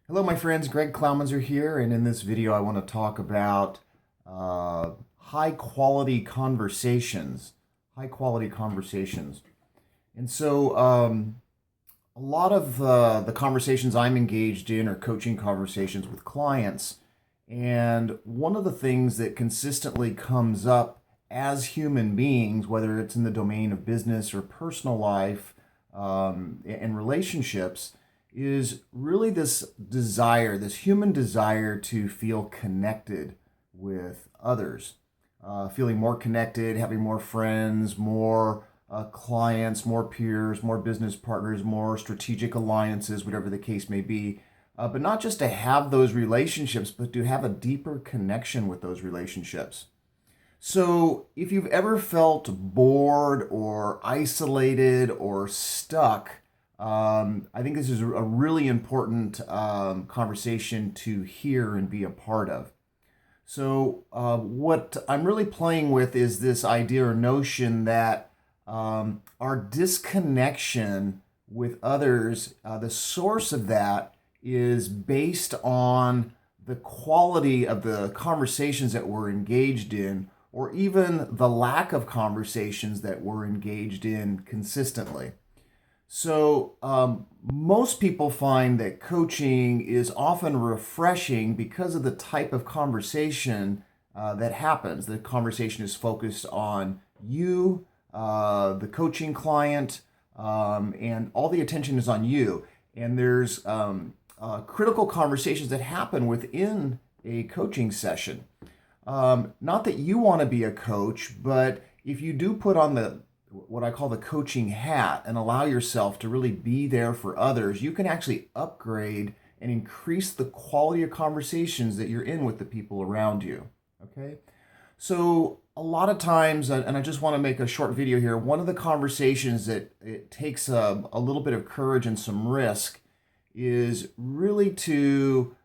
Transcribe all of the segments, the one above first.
Hello, my friends. Greg Clowminzer here, and in this video, I want to talk about high quality conversations. High quality conversations. And so, a lot of the conversations I'm engaged in are coaching conversations with clients. And one of the things that consistently comes up as human beings, whether it's in the domain of business or personal life and relationships, is really this desire, this human desire to feel connected with others, feeling more connected, having more friends, more clients, more peers, more business partners, more strategic alliances, whatever the case may be. But not just to have those relationships, but to have a deeper connection with those relationships. So, if you've ever felt bored or isolated or stuck, I think this is a really important conversation to hear and be a part of. So, what I'm really playing with is this idea or notion that our disconnection with others, the source of that is based on the quality of the conversations that we're engaged in, or even the lack of conversations that we're engaged in consistently. So, most people find that coaching is often refreshing because of the type of conversation that happens. The conversation is focused on you, the coaching client, and all the attention is on you. And there's critical conversations that happen within a coaching session. Not that you want to be a coach, but if you do put on the what I call the coaching hat and allow yourself to really be there for others, you can actually upgrade and increase the quality of conversations that you're in with the people around you. Okay? So, a lot of times, and I just want to make a short video here, one of the conversations that it takes a little bit of courage and some risk is really to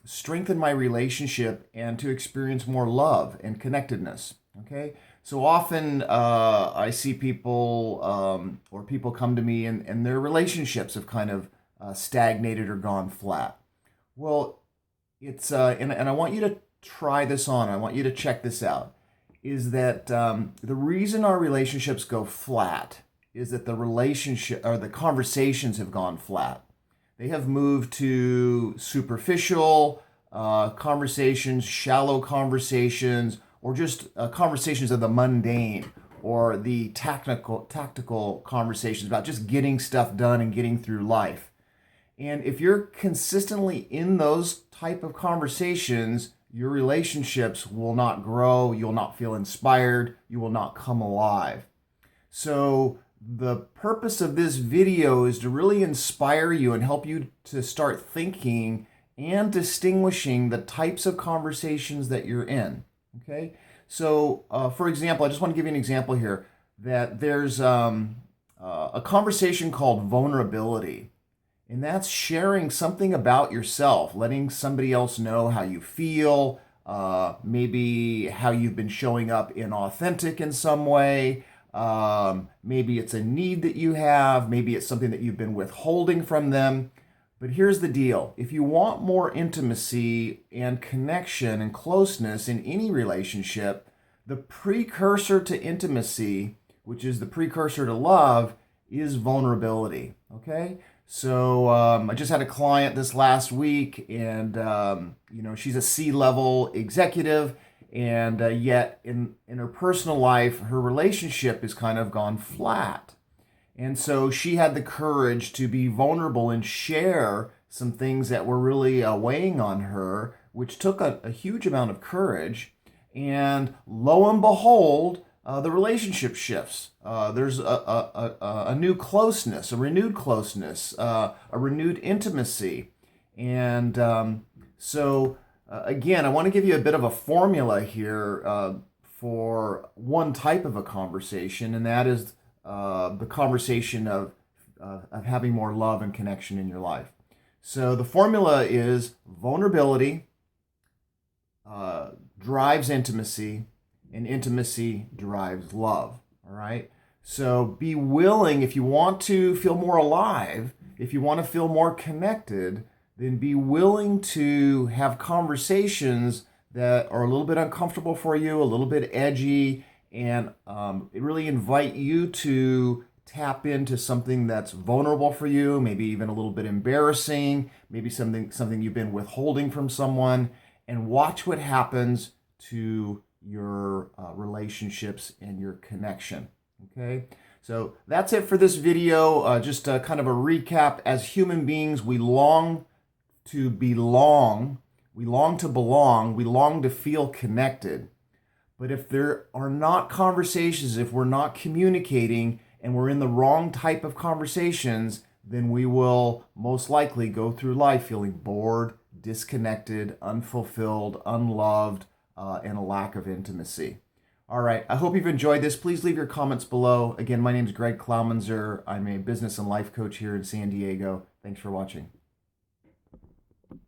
strengthen my relationship and to experience more love and connectedness. Okay? So often I see people or people come to me and their relationships have kind of stagnated or gone flat. Well, and I want you to try this on. I want you to check this out. Is that the reason our relationships go flat is that the relationship or the conversations have gone flat. They have moved to superficial conversations, shallow conversations, or just conversations of the mundane or the tactical conversations about just getting stuff done and getting through life. And if you're consistently in those type of conversations, your relationships will not grow, you'll not feel inspired, you will not come alive. So the purpose of this video is to really inspire you and help you to start thinking and distinguishing the types of conversations that you're in. Okay, so for example, I just want to give you an example here that there's a conversation called vulnerability, and that's sharing something about yourself, letting somebody else know how you feel, maybe how you've been showing up inauthentic in some way. Maybe it's a need that you have, maybe it's something that you've been withholding from them. But here's the deal. If you want more intimacy and connection and closeness in any relationship, the precursor to intimacy, which is the precursor to love, is vulnerability. Okay? So I just had a client this last week, and she's a C-level executive, and yet in her personal life, her relationship has kind of gone flat. And so she had the courage to be vulnerable and share some things that were really weighing on her, which took a huge amount of courage. And lo and behold, the relationship shifts. There's a new closeness, a renewed closeness, a renewed intimacy. And again, I want to give you a bit of a formula here for one type of a conversation, and that is the conversation of having more love and connection in your life. So the formula is vulnerability drives intimacy, and intimacy drives love. All right. So be willing, if you want to feel more alive, if you want to feel more connected, then be willing to have conversations that are a little bit uncomfortable for you, a little bit edgy, and really invite you to tap into something that's vulnerable for you, maybe even a little bit embarrassing, maybe something you've been withholding from someone, and watch what happens to your relationships and your connection. Okay, so that's it for this video. Just kind of a recap. As human beings, we long to belong, we long to belong, we long to feel connected. But if there are not conversations, if we're not communicating, and we're in the wrong type of conversations, then we will most likely go through life feeling bored, disconnected, unfulfilled, unloved, and a lack of intimacy. All right, I hope you've enjoyed this. Please leave your comments below. Again, my name is Greg Clowminzer. I'm a business and life coach here in San Diego. Thanks for watching.